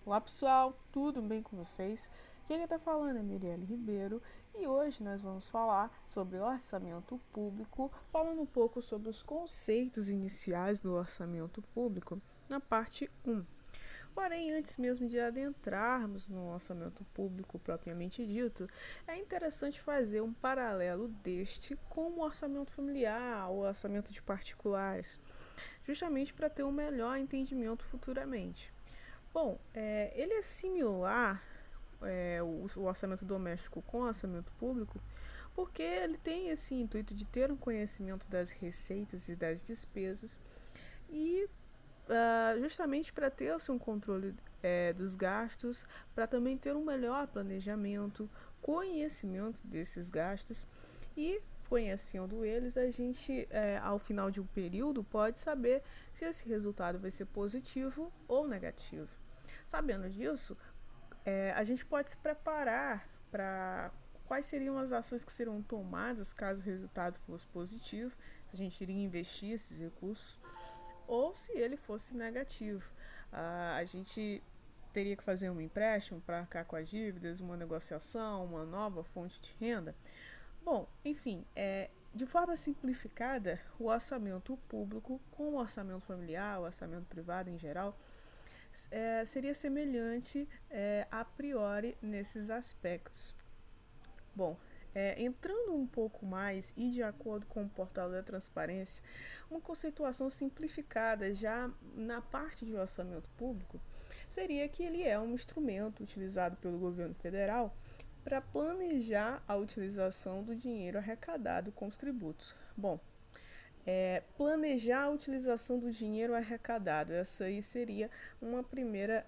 Olá pessoal, tudo bem com vocês? Quem está falando é Mirelle Ribeiro e hoje nós vamos falar sobre orçamento público, falando um pouco sobre os conceitos iniciais do orçamento público na parte 1. Porém, antes mesmo de adentrarmos no orçamento público propriamente dito, é interessante fazer um paralelo deste com o orçamento familiar ou orçamento de particulares, justamente para ter um melhor entendimento futuramente. Bom, ele é similar, o orçamento doméstico com o orçamento público, porque ele tem esse intuito de ter um conhecimento das receitas e das despesas e justamente para ter assim, um controle dos gastos, para também ter um melhor planejamento, conhecimento desses gastos e conhecendo eles, a gente, ao final de um período, pode saber se esse resultado vai ser positivo ou negativo. Sabendo disso, a gente pode se preparar para quais seriam as ações que serão tomadas caso o resultado fosse positivo, se a gente iria investir esses recursos, ou se ele fosse negativo. A gente teria que fazer um empréstimo para arcar com as dívidas, uma negociação, uma nova fonte de renda. Bom, enfim, de forma simplificada, o orçamento público com o orçamento familiar, o orçamento privado em geral, seria semelhante a priori nesses aspectos. Bom, entrando um pouco mais e de acordo com o portal da transparência, uma conceituação simplificada já na parte de orçamento público seria que ele é um instrumento utilizado pelo governo federal para planejar a utilização do dinheiro arrecadado com os tributos. Bom, planejar a utilização do dinheiro arrecadado. Essa aí seria uma primeira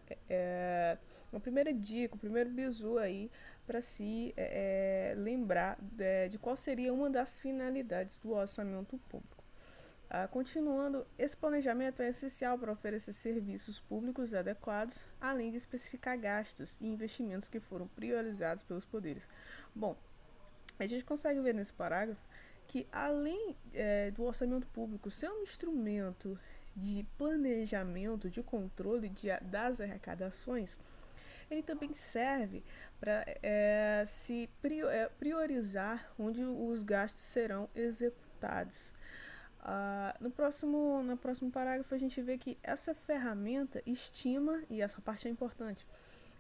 dica, o primeiro bizu aí para se lembrar de qual seria uma das finalidades do orçamento público. Continuando, esse planejamento é essencial para oferecer serviços públicos adequados, além de especificar gastos e investimentos que foram priorizados pelos poderes. Bom, a gente consegue ver nesse parágrafo que, além do orçamento público ser um instrumento de planejamento, de controle das arrecadações, ele também serve para se priorizar onde os gastos serão executados. No próximo parágrafo, a gente vê que essa ferramenta estima, e essa parte é importante,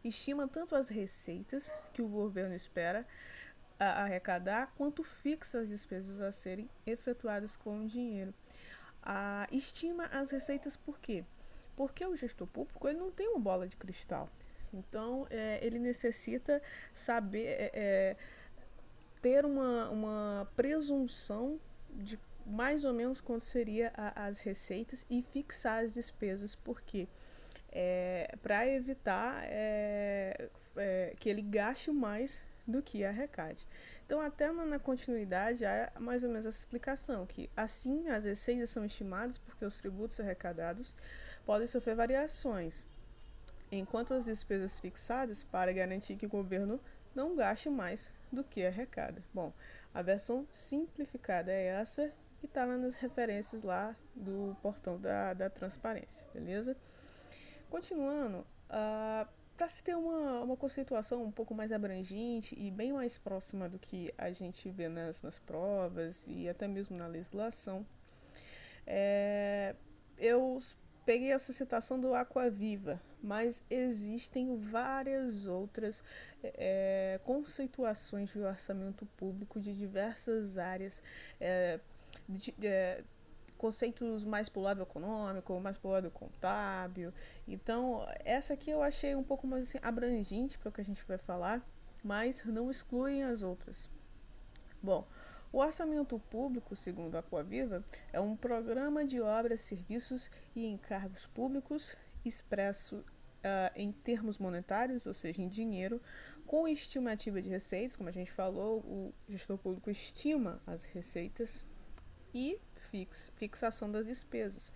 estima tanto as receitas que o governo espera arrecadar, quanto fixa as despesas a serem efetuadas com o dinheiro. Estima as receitas por quê? Porque o gestor público ele não tem uma bola de cristal. Então, ele necessita saber, ter uma presunção de mais ou menos quanto seria as receitas e fixar as despesas, porque para evitar que ele gaste mais do que arrecade. Então, até na continuidade, há mais ou menos essa explicação, que assim as receitas são estimadas porque os tributos arrecadados podem sofrer variações, enquanto as despesas fixadas para garantir que o governo não gaste mais do que arrecada. Bom, a versão simplificada é essa e está lá nas referências lá do portão da transparência, beleza? Continuando, para se ter uma conceituação um pouco mais abrangente e bem mais próxima do que a gente vê nas provas e até mesmo na legislação, eu peguei essa citação do Aquaviva, mas existem várias outras conceituações de orçamento público de diversas áreas, de, de, conceitos mais pro lado econômico, mais pro lado contábil. Então, essa aqui eu achei um pouco mais assim, abrangente para o que a gente vai falar, mas não excluem as outras. Bom, o orçamento público, segundo a Aquaviva, é um programa de obras, serviços e encargos públicos expresso em termos monetários, ou seja, em dinheiro, com estimativa de receitas, como a gente falou, o gestor público estima as receitas e fixação das despesas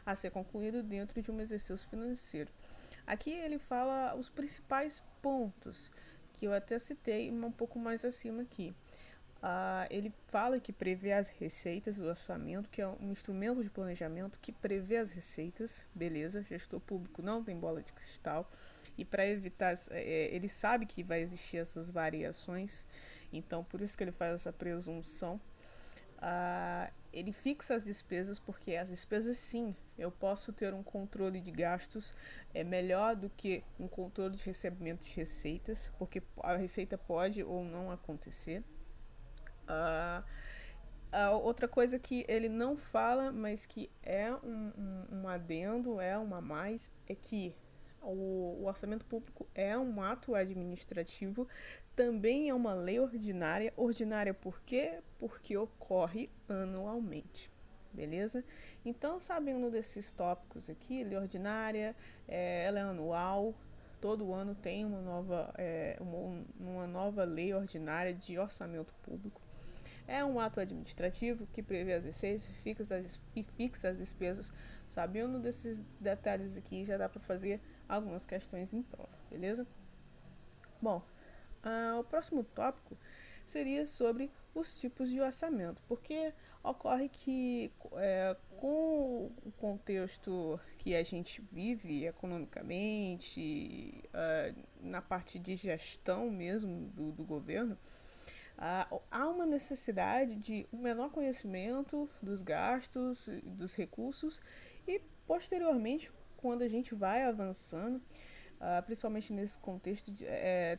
a ser concluído dentro de um exercício financeiro. Aqui ele fala os principais pontos que eu até citei um pouco mais acima aqui. Ele fala que prevê as receitas do orçamento, que é um instrumento de planejamento que prevê as receitas, beleza, gestor público não tem bola de cristal. e para evitar, ele sabe que vai existir essas variações, então por isso que ele faz essa presunção. Ele fixa as despesas, porque as despesas, sim, eu posso ter um controle de gastos melhor do que um controle de recebimento de receitas, porque a receita pode ou não acontecer. Outra coisa que ele não fala, mas que é um adendo, é uma a mais, é que o orçamento público é um ato administrativo, também é uma lei ordinária. Ordinária por quê? Porque ocorre anualmente. Beleza? Então, sabendo desses tópicos aqui, lei ordinária, ela é anual, todo ano tem uma nova lei ordinária de orçamento público. É um ato administrativo que prevê as receitas e fixa as despesas. Sabendo desses detalhes aqui, já dá para fazer algumas questões em prova, beleza? Bom, o próximo tópico seria sobre os tipos de orçamento, porque ocorre que com o contexto que a gente vive economicamente, na parte de gestão mesmo do governo, há uma necessidade de um menor conhecimento dos gastos, dos recursos e, posteriormente, quando a gente vai avançando, principalmente nesse contexto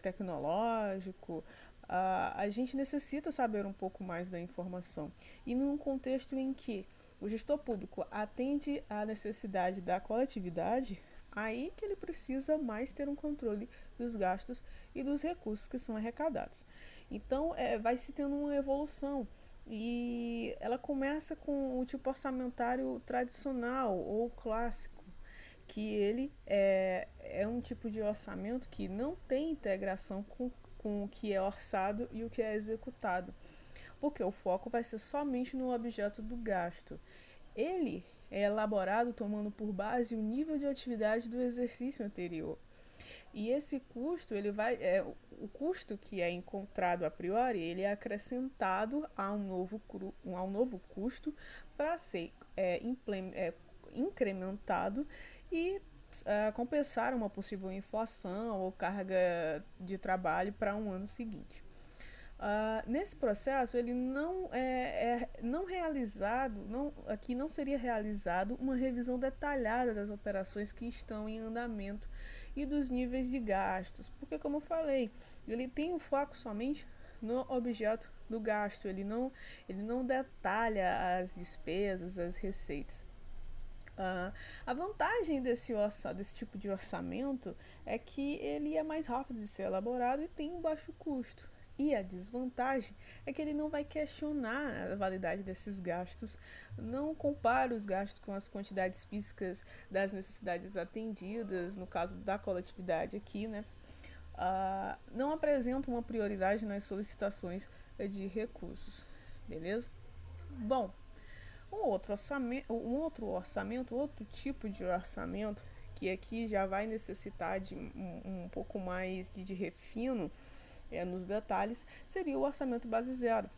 tecnológico, a gente necessita saber um pouco mais da informação. E num contexto em que o gestor público atende à necessidade da coletividade, aí que ele precisa mais ter um controle dos gastos e dos recursos que são arrecadados. Então, vai se tendo uma evolução. E ela começa com o tipo orçamentário tradicional ou clássico, que ele é um tipo de orçamento que não tem integração com o que é orçado e o que é executado, porque o foco vai ser somente no objeto do gasto. Ele é elaborado tomando por base o nível de atividade do exercício anterior. E esse custo, o custo que é encontrado a priori, ele é acrescentado a um novo custo para ser incrementado e compensar uma possível inflação ou carga de trabalho para um ano seguinte. Nesse processo, ele aqui não seria realizado uma revisão detalhada das operações que estão em andamento e dos níveis de gastos, porque, como eu falei, ele tem o foco somente no objeto do gasto, ele não detalha as despesas, as receitas. A vantagem desse tipo de orçamento é que ele é mais rápido de ser elaborado e tem um baixo custo. E a desvantagem é que ele não vai questionar a validade desses gastos, não compara os gastos com as quantidades físicas das necessidades atendidas, no caso da coletividade aqui, né? Não apresenta uma prioridade nas solicitações de recursos, beleza? Bom, outro tipo de orçamento, que aqui já vai necessitar de um pouco mais de refino nos detalhes, seria o orçamento base zero,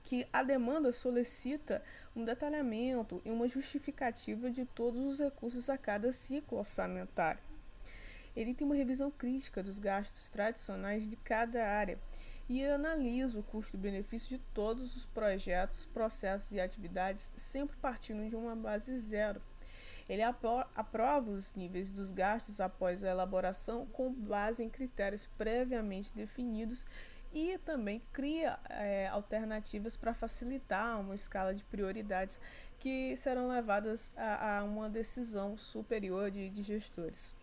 que a demanda solicita um detalhamento e uma justificativa de todos os recursos a cada ciclo orçamentário. Ele tem uma revisão crítica dos gastos tradicionais de cada área e analisa o custo-benefício de todos os projetos, processos e atividades, sempre partindo de uma base zero. Ele aprova os níveis dos gastos após a elaboração com base em critérios previamente definidos e também cria alternativas para facilitar uma escala de prioridades que serão levadas a uma decisão superior de gestores.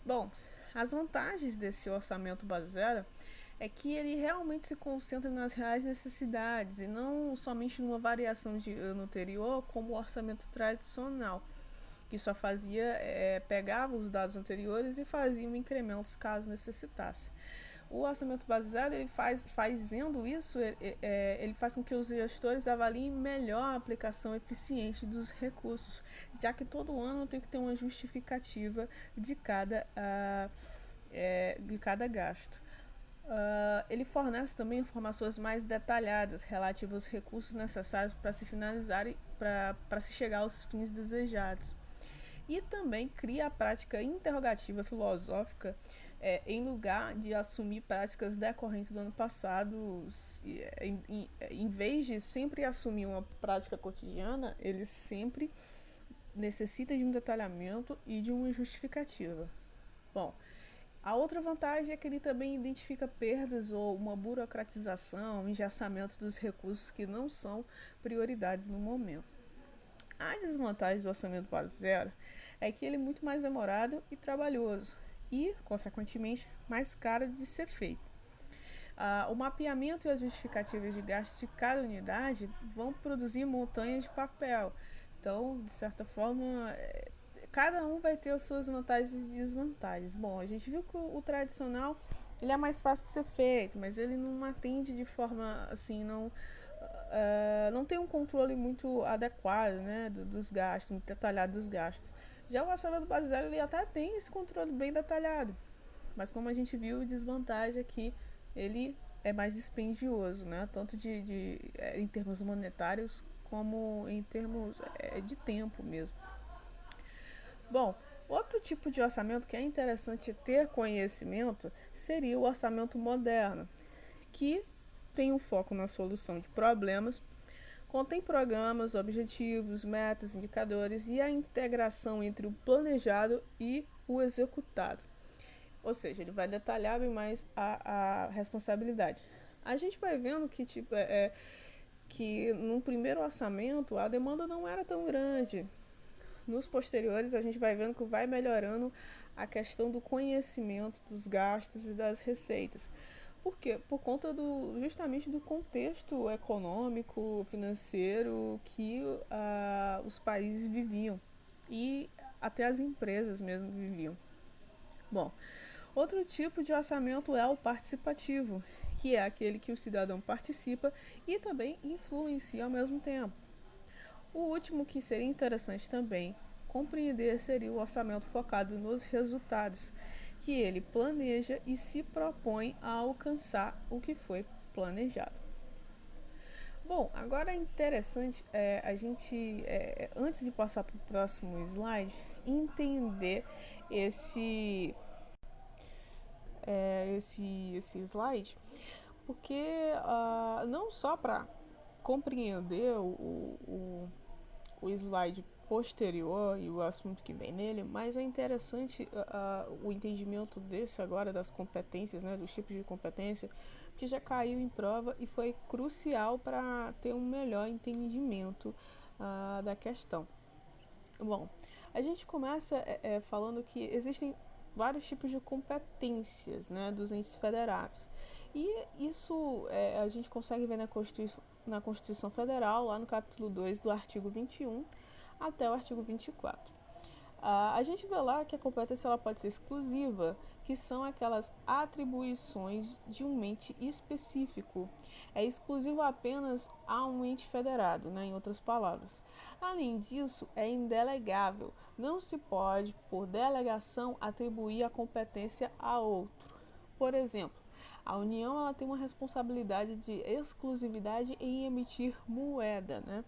Bom, as vantagens desse orçamento base zero é que ele realmente se concentra nas reais necessidades e não somente numa variação de ano anterior, como o orçamento tradicional, que só pegava os dados anteriores e fazia um incremento caso necessitasse. O orçamento base zero, ele fazendo isso, ele faz com que os gestores avaliem melhor a aplicação eficiente dos recursos, já que todo ano tem que ter uma justificativa de cada gasto. Ele fornece também informações mais detalhadas relativas aos recursos necessários para se finalizar e para se chegar aos fins desejados. e também cria a prática interrogativa filosófica em lugar de assumir práticas decorrentes do ano passado. Em vez de sempre assumir uma prática cotidiana, ele sempre necessita de um detalhamento e de uma justificativa. Bom, a outra vantagem é que ele também identifica perdas ou uma burocratização, um engessamento dos recursos que não são prioridades no momento. A desvantagem do orçamento base zero é que ele é muito mais demorado e trabalhoso e, consequentemente, mais caro de ser feito. O mapeamento e as justificativas de gastos de cada unidade vão produzir montanhas de papel. Então, de certa forma, cada um vai ter as suas vantagens e desvantagens. Bom, a gente viu que o tradicional ele é mais fácil de ser feito, mas ele não atende de forma assim, não tem um controle muito adequado, né, dos gastos, muito detalhado dos gastos. Já o orçamento base zero ele até tem esse controle bem detalhado, mas como a gente viu, a desvantagem é que ele é mais dispendioso, né, tanto em termos monetários como em termos de tempo mesmo. Bom, outro tipo de orçamento que é interessante ter conhecimento seria o orçamento moderno, que tem um foco na solução de problemas, contém programas, objetivos, metas, indicadores e a integração entre o planejado e o executado. Ou seja, ele vai detalhar bem mais a responsabilidade. A gente vai vendo que que no primeiro orçamento a demanda não era tão grande. Nos posteriores a gente vai vendo que vai melhorando a questão do conhecimento dos gastos e das receitas. Por quê? Por conta justamente do contexto econômico, financeiro que os países viviam e até as empresas mesmo viviam. Bom, outro tipo de orçamento é o participativo, que é aquele que o cidadão participa e também influencia ao mesmo tempo. O último que seria interessante também compreender seria o orçamento focado nos resultados, que ele planeja e se propõe a alcançar o que foi planejado. Bom, agora é interessante a gente, antes de passar para o próximo slide, entender esse, esse slide, porque não só para compreender o slide posterior e o assunto que vem nele, mas é interessante o entendimento desse agora das competências, né, dos tipos de competência, que já caiu em prova e foi crucial para ter um melhor entendimento da questão. Bom, a gente começa falando que existem vários tipos de competências, né, dos entes federados. E isso a gente consegue ver na Constituição Federal, lá no capítulo 2 do artigo 21 até o artigo 24. A gente vê lá que a competência ela pode ser exclusiva, que são aquelas atribuições de um ente específico. É exclusivo apenas a um ente federado, né, em outras palavras. Além disso, é indelegável. Não se pode, por delegação, atribuir a competência a outro. Por exemplo, a União ela tem uma responsabilidade de exclusividade em emitir moeda, né?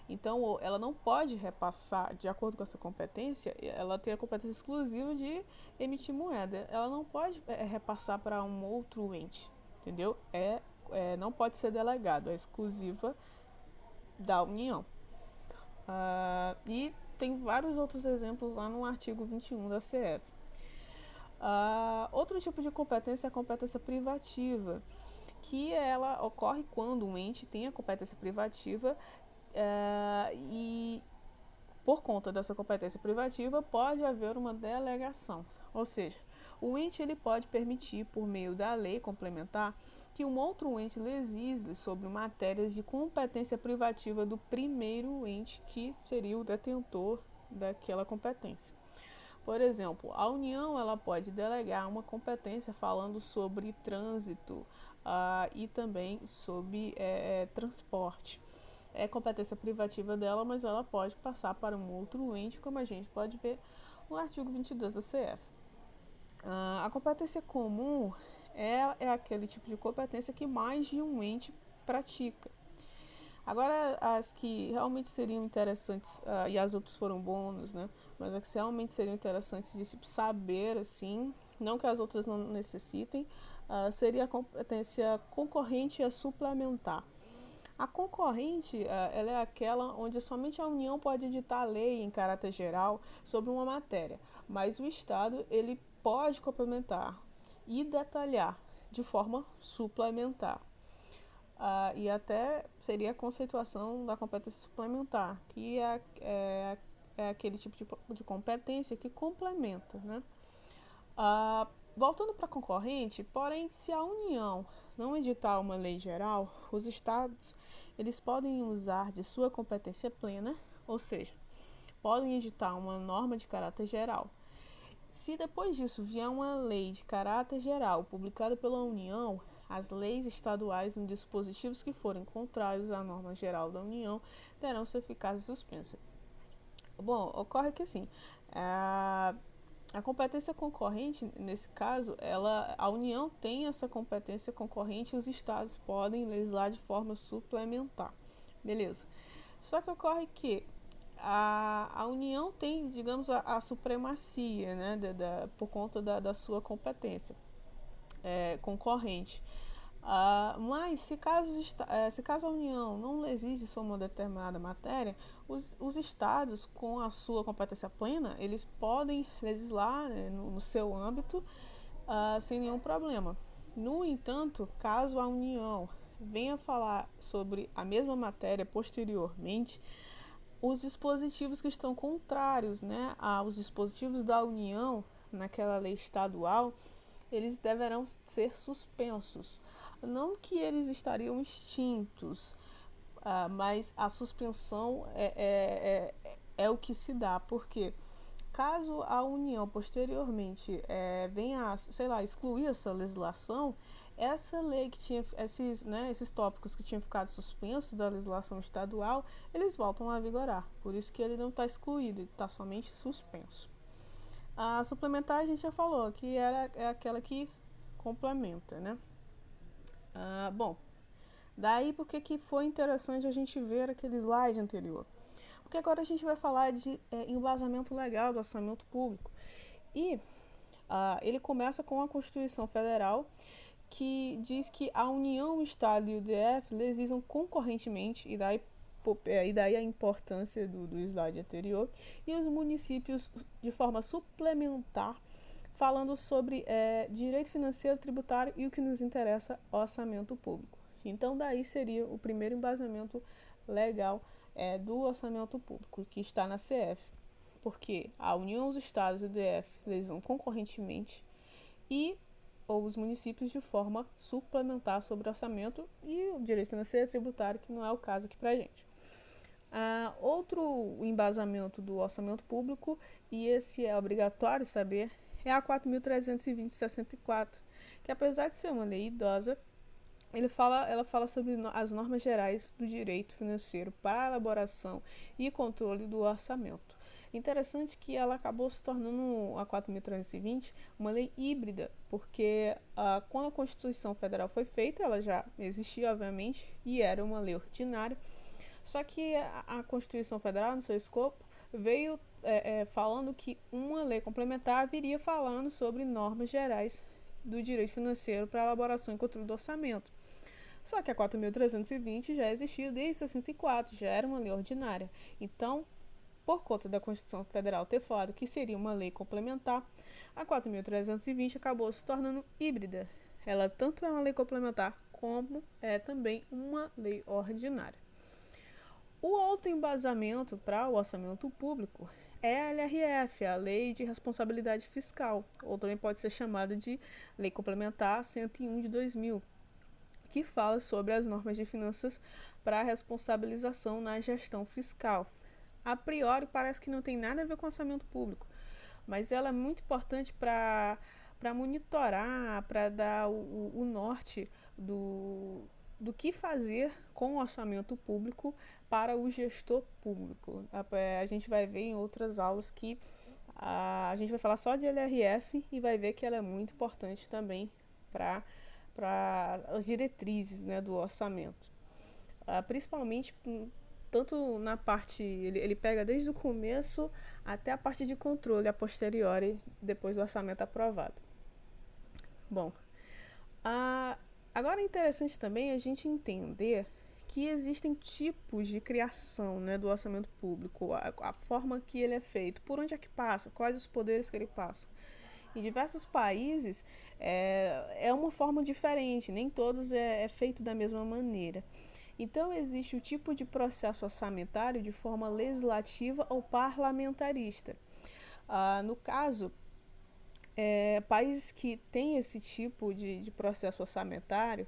Então, ela não pode repassar, de acordo com essa competência, ela tem a competência exclusiva de emitir moeda. Ela não pode repassar para um outro ente, entendeu? Não pode ser delegado, é exclusiva da União. E tem vários outros exemplos lá no artigo 21 da CF. Outro tipo de competência é a competência privativa, que ela ocorre quando um ente tem a competência privativa e por conta dessa competência privativa pode haver uma delegação, ou seja, o ente ele pode permitir por meio da lei complementar que um outro ente legisle sobre matérias de competência privativa do primeiro ente que seria o detentor daquela competência. Por exemplo, a União ela pode delegar uma competência falando sobre trânsito e também sobre transporte. É competência privativa dela, mas ela pode passar para um outro ente, como a gente pode ver no artigo 22 da CF. A competência comum é aquele tipo de competência que mais de um ente pratica. Agora, as que realmente seriam interessantes, e as outras foram bônus, né? Mas as que realmente seriam interessantes de se saber, assim, não que as outras não necessitem, seria a competência concorrente e a suplementar. A concorrente, ela é aquela onde somente a União pode editar a lei em caráter geral sobre uma matéria, mas o Estado ele pode complementar e detalhar de forma suplementar. E até seria a conceituação da competência suplementar, que é aquele tipo de competência que complementa, né? Voltando para a concorrente, porém, se a União não editar uma lei geral, os estados eles podem usar de sua competência plena, ou seja, podem editar uma norma de caráter geral. Se depois disso vier uma lei de caráter geral publicada pela União, as leis estaduais em dispositivos que forem contrários à norma geral da União terão sua eficácia suspensa. Bom, ocorre que assim, a competência concorrente, nesse caso, a União tem essa competência concorrente e os estados podem legislar de forma suplementar. Beleza. Só que ocorre que a União tem, digamos, a supremacia, né, por conta da sua competência concorrente. Mas se caso a União não legisle sobre uma determinada matéria, os estados, com a sua competência plena, eles podem legislar, né, no seu âmbito sem nenhum problema. No entanto, caso a União venha falar sobre a mesma matéria posteriormente, os dispositivos que estão contrários, né, aos dispositivos da União naquela lei estadual, eles deverão ser suspensos. Não que eles estariam extintos, mas a suspensão é o que se dá, porque caso a União posteriormente venha, sei lá, excluir essa legislação, essa lei que tinha esses tópicos que tinham ficado suspensos da legislação estadual, eles voltam a vigorar. Por isso que ele não está excluído, ele está somente suspenso. A suplementar a gente já falou que é aquela que complementa, né? Bom, daí porque que foi interessante a gente ver aquele slide anterior. Porque agora a gente vai falar de embasamento legal do orçamento público. E ele começa com a Constituição Federal, que diz que a União, o Estado e o DF legislam concorrentemente, e daí a importância do slide anterior, e os municípios de forma suplementar, falando sobre direito financeiro, tributário e o que nos interessa, orçamento público. Então, daí seria o primeiro embasamento legal do orçamento público, que está na CF, porque a União, os Estados e o DF legislam concorrentemente e ou os municípios de forma suplementar sobre o orçamento e o direito financeiro e tributário, que não é o caso aqui para a gente. Outro embasamento do orçamento público, e esse é obrigatório saber, é a 4.320/64, que apesar de ser uma lei idosa, ela fala sobre as normas gerais do direito financeiro para a elaboração e controle do orçamento. Interessante que ela acabou se tornando, a 4.320, uma lei híbrida, porque quando a Constituição Federal foi feita, ela já existia, obviamente, e era uma lei ordinária, só que a Constituição Federal, no seu escopo, veio falando que uma lei complementar viria falando sobre normas gerais do direito financeiro para a elaboração e controle do orçamento. Só que a 4.320 já existia desde 64, já era uma lei ordinária. Então, por conta da Constituição Federal ter falado que seria uma lei complementar, a 4.320 acabou se tornando híbrida. Ela tanto é uma lei complementar como é também uma lei ordinária. O outro embasamento para o orçamento público é a LRF, a Lei de Responsabilidade Fiscal, ou também pode ser chamada de Lei Complementar 101 de 2000, que fala sobre as normas de finanças para a responsabilização na gestão fiscal. A priori parece que não tem nada a ver com orçamento público, mas ela é muito importante para monitorar, para dar o norte do que fazer com o orçamento público para o gestor público. A gente vai ver em outras aulas que a gente vai falar só de LRF e vai ver que ela é muito importante também para as diretrizes, né, do orçamento. principalmente tanto na parte, ele pega desde o começo até a parte de controle, a posteriori, depois do orçamento aprovado. Bom, agora é interessante também a gente entender que existem tipos de criação, né, do orçamento público, a forma que ele é feito, por onde é que passa, quais os poderes que ele passa. Em diversos países é uma forma diferente, nem todos é feito da mesma maneira. Então, existe o tipo de processo orçamentário de forma legislativa ou parlamentarista. No caso, países que têm esse tipo de processo orçamentário,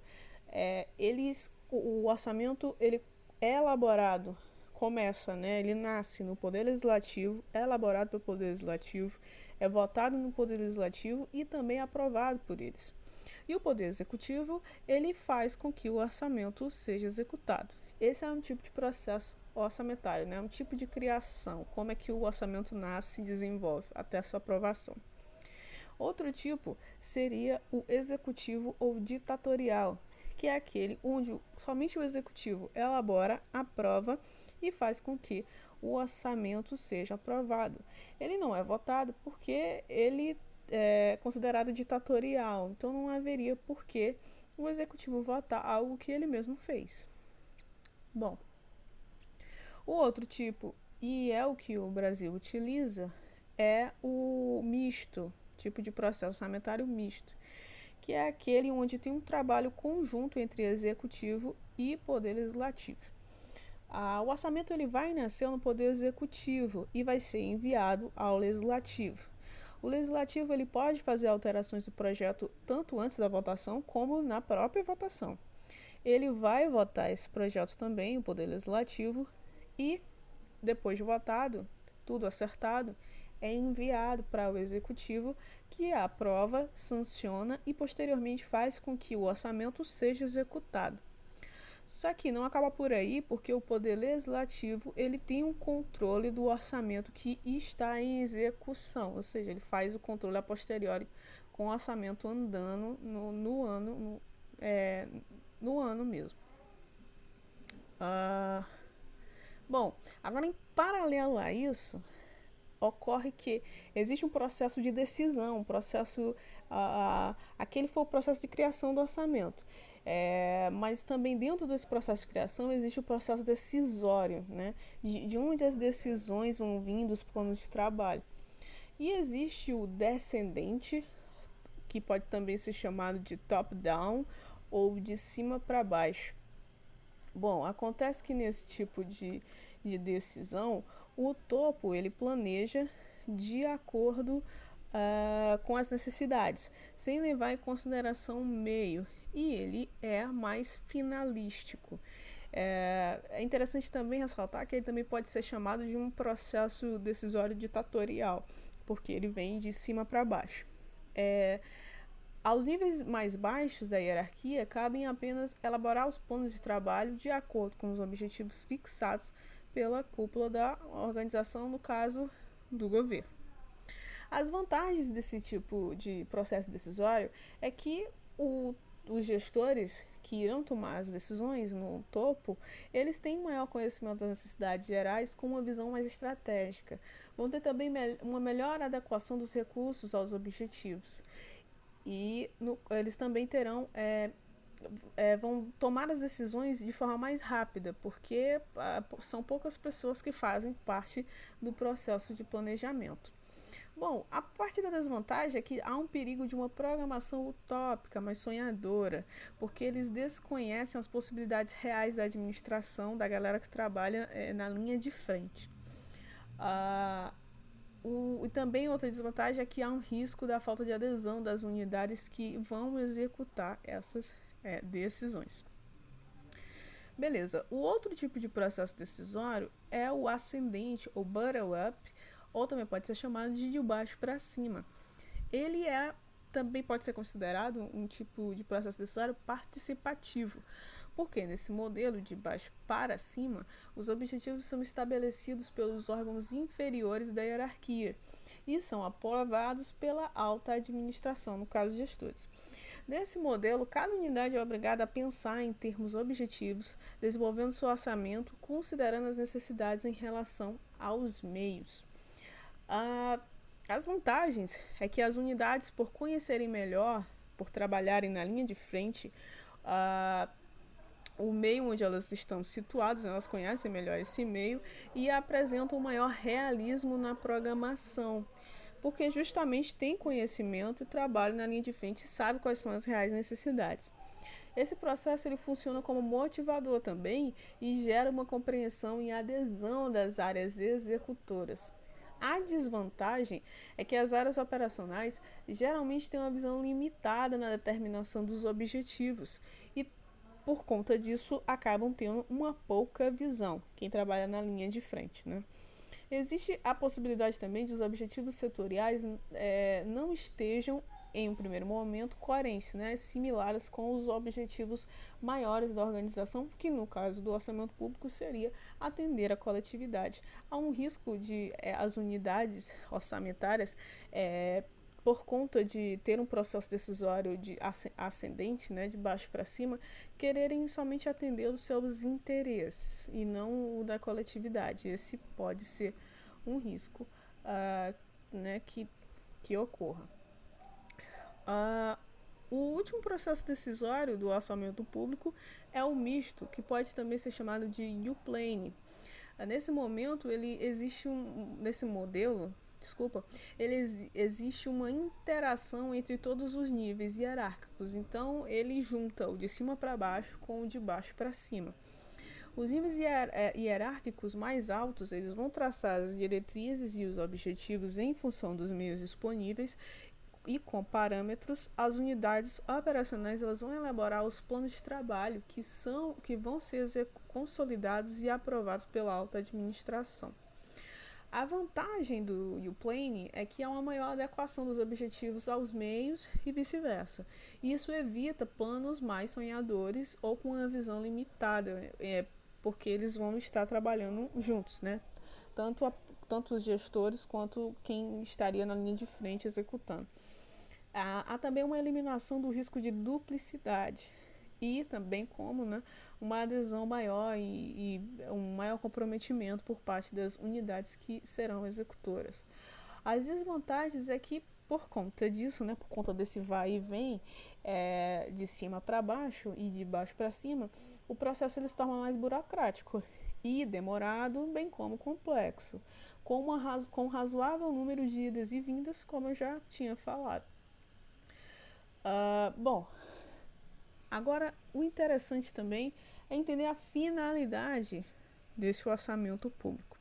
o orçamento ele é elaborado, começa, né, ele nasce no Poder Legislativo, é elaborado pelo Poder Legislativo, é votado no Poder Legislativo e também aprovado por eles. E o Poder Executivo, ele faz com que o orçamento seja executado. Esse é um tipo de processo orçamentário, né? Um tipo de criação, como é que o orçamento nasce e desenvolve até a sua aprovação. Outro tipo seria o executivo ou ditatorial, que é aquele onde somente o executivo elabora, aprova e faz com que o orçamento seja aprovado. Ele não é votado porque ele é considerado ditatorial, então não haveria por que o executivo votar algo que ele mesmo fez. Bom, o outro tipo, e é o que o Brasil utiliza, é o misto, tipo de processo orçamentário misto, que é aquele onde tem um trabalho conjunto entre executivo e poder legislativo. O orçamento ele vai nascer no poder executivo e vai ser enviado ao legislativo. O legislativo ele pode fazer alterações do projeto tanto antes da votação como na própria votação. Ele vai votar esse projeto também, o poder legislativo, e depois de votado, tudo acertado, é enviado para o executivo, que aprova, sanciona e posteriormente faz com que o orçamento seja executado. Só que não acaba por aí, porque o poder legislativo ele tem um controle do orçamento que está em execução, ou seja, ele faz o controle a posteriori com o orçamento andando no ano mesmo. Bom, agora em paralelo a isso, ocorre que existe um processo de decisão, aquele foi o processo de criação do orçamento. Mas também dentro desse processo de criação existe o processo decisório, né? De onde as decisões vão vir dos planos de trabalho. E existe o descendente, que pode também ser chamado de top-down ou de cima para baixo. Bom, acontece que nesse tipo de decisão, o topo ele planeja de acordo com as necessidades, sem levar em consideração o meio, e ele é mais finalístico. É interessante também ressaltar que ele também pode ser chamado de um processo decisório ditatorial, porque ele vem de cima para baixo. Aos níveis mais baixos da hierarquia, cabem apenas elaborar os planos de trabalho de acordo com os objetivos fixados pela cúpula da organização, no caso do governo. As vantagens desse tipo de processo decisório é que os gestores que irão tomar as decisões no topo, eles têm maior conhecimento das necessidades gerais com uma visão mais estratégica. Vão ter também uma melhor adequação dos recursos aos objetivos. E eles também terão vão tomar as decisões de forma mais rápida, porque são poucas pessoas que fazem parte do processo de planejamento. Bom, a parte da desvantagem é que há um perigo de uma programação utópica, mas sonhadora, porque eles desconhecem as possibilidades reais da administração, da galera que trabalha na linha de frente. E também outra desvantagem é que há um risco da falta de adesão das unidades que vão executar essas decisões. Beleza, o outro tipo de processo decisório é o ascendente, ou bottom-up, ou também pode ser chamado de baixo para cima. Ele também pode ser considerado um tipo de processo decisório participativo, porque nesse modelo de baixo para cima, os objetivos são estabelecidos pelos órgãos inferiores da hierarquia e são aprovados pela alta administração, no caso gestores. Nesse modelo, cada unidade é obrigada a pensar em termos objetivos, desenvolvendo seu orçamento, considerando as necessidades em relação aos meios. Ah, as vantagens é que as unidades, por conhecerem melhor, por trabalharem na linha de frente, ah, o meio onde elas estão situadas, elas conhecem melhor esse meio e apresentam um maior realismo na programação, porque justamente tem conhecimento e trabalho na linha de frente e sabe quais são as reais necessidades. Esse processo ele funciona como motivador também e gera uma compreensão e adesão das áreas executoras. A desvantagem é que as áreas operacionais geralmente têm uma visão limitada na determinação dos objetivos e, por conta disso, acabam tendo uma pouca visão, quem trabalha na linha de frente, né? Existe a possibilidade também de os objetivos setoriais não estejam, em um primeiro momento, coerentes, né, similares com os objetivos maiores da organização, que no caso do orçamento público seria atender a coletividade. Há um risco de as unidades orçamentárias por conta de ter um processo decisório de ascendente, né, de baixo para cima, quererem somente atender os seus interesses e não o da coletividade. Esse pode ser um risco né, que ocorra. O último processo decisório do orçamento público é o misto, que pode também ser chamado de U-Plane. Nesse momento, nesse modelo, existe uma interação entre todos os níveis hierárquicos. Então, ele junta o de cima para baixo com o de baixo para cima. Os níveis hierárquicos mais altos, eles vão traçar as diretrizes e os objetivos em função dos meios disponíveis e com parâmetros. As unidades operacionais elas vão elaborar os planos de trabalho que vão ser consolidados e aprovados pela alta administração. A vantagem do U-Plane é que há uma maior adequação dos objetivos aos meios e vice-versa. Isso evita planos mais sonhadores ou com uma visão limitada, porque eles vão estar trabalhando juntos, né? Tanto os gestores quanto quem estaria na linha de frente executando. Há também uma eliminação do risco de duplicidade e também uma adesão maior e um maior comprometimento por parte das unidades que serão executoras. As desvantagens é que por conta disso, né, por conta desse vai e vem de cima para baixo e de baixo para cima, o processo ele se torna mais burocrático e demorado, bem como complexo, com um razoável número de idas e vindas, como eu já tinha falado. Bom, agora o interessante também é entender a finalidade desse orçamento público,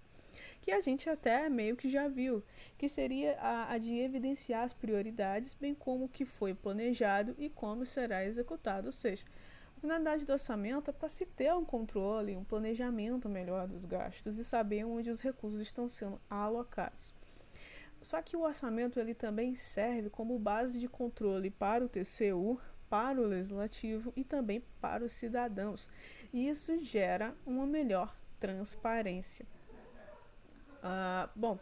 que a gente até meio que já viu, que seria a de evidenciar as prioridades, bem como o que foi planejado e como será executado. Ou seja, a finalidade do orçamento é para se ter um controle, um planejamento melhor dos gastos e saber onde os recursos estão sendo alocados. Só que o orçamento ele também serve como base de controle para o TCU, para o Legislativo e também para os cidadãos. E isso gera uma melhor transparência. Bom,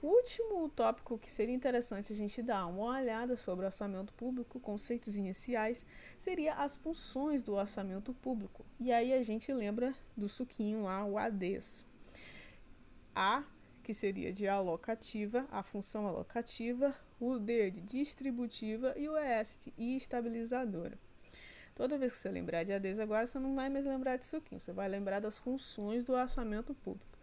o último tópico que seria interessante a gente dar uma olhada sobre o orçamento público, conceitos iniciais, seria as funções do orçamento público. E aí a gente lembra do suquinho lá, o ADES. A, que seria de alocativa, a função alocativa, o D de distributiva e o ES de estabilizadora. Toda vez que você lembrar de ADES agora, você não vai mais lembrar de suquinho, você vai lembrar das funções do orçamento público.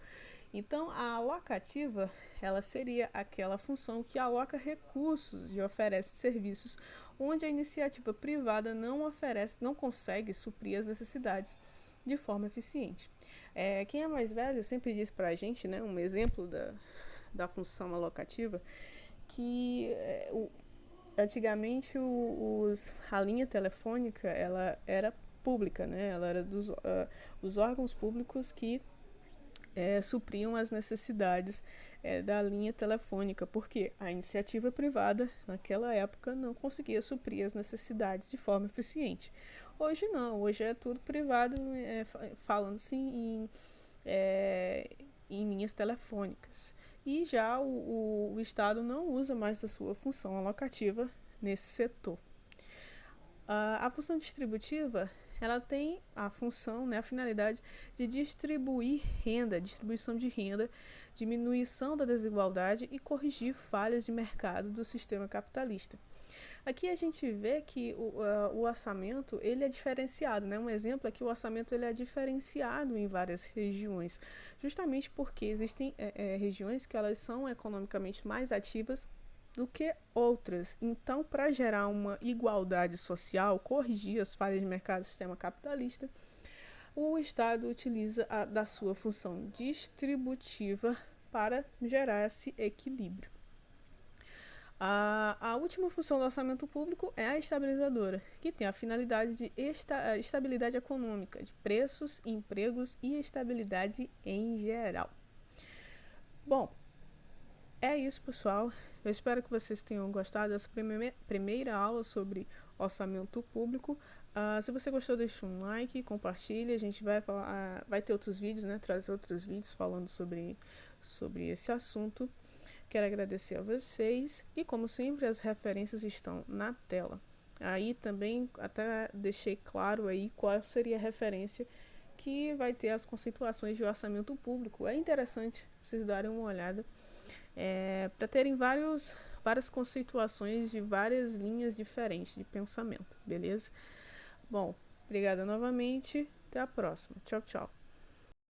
Então, a alocativa, ela seria aquela função que aloca recursos e oferece serviços onde a iniciativa privada não consegue suprir as necessidades de forma eficiente. Quem é mais velho sempre diz pra gente, né, um exemplo da função alocativa, que antigamente a linha telefônica ela era pública, né, ela era dos órgãos públicos que supriam as necessidades da linha telefônica, porque a iniciativa privada, naquela época, não conseguia suprir as necessidades de forma eficiente. Hoje não, hoje é tudo privado, falando-se em linhas telefônicas. E já o Estado não usa mais a sua função alocativa nesse setor. A função distributiva, ela tem a função, né, a finalidade de distribuir renda, distribuição de renda, diminuição da desigualdade e corrigir falhas de mercado do sistema capitalista. Aqui a gente vê que o orçamento ele é diferenciado, né? Um exemplo é que o orçamento ele é diferenciado em várias regiões, justamente porque existem regiões que elas são economicamente mais ativas do que outras. Então, para gerar uma igualdade social, corrigir as falhas de mercado do sistema capitalista, o Estado utiliza da sua função distributiva para gerar esse equilíbrio. A última função do orçamento público é a estabilizadora, que tem a finalidade de estabilidade econômica, de preços, empregos e estabilidade em geral. Bom, é isso, pessoal. Eu espero que vocês tenham gostado dessa primeira aula sobre orçamento público. Se você gostou, deixa um like, compartilha. A gente vai falar, vai ter outros vídeos, né? Trazer outros vídeos falando sobre esse assunto. Quero agradecer a vocês e, como sempre, as referências estão na tela. Aí também até deixei claro aí qual seria a referência que vai ter as conceituações de orçamento público. É interessante vocês darem uma olhada para terem várias conceituações de várias linhas diferentes de pensamento, beleza? Bom, obrigada novamente, até a próxima. Tchau, tchau.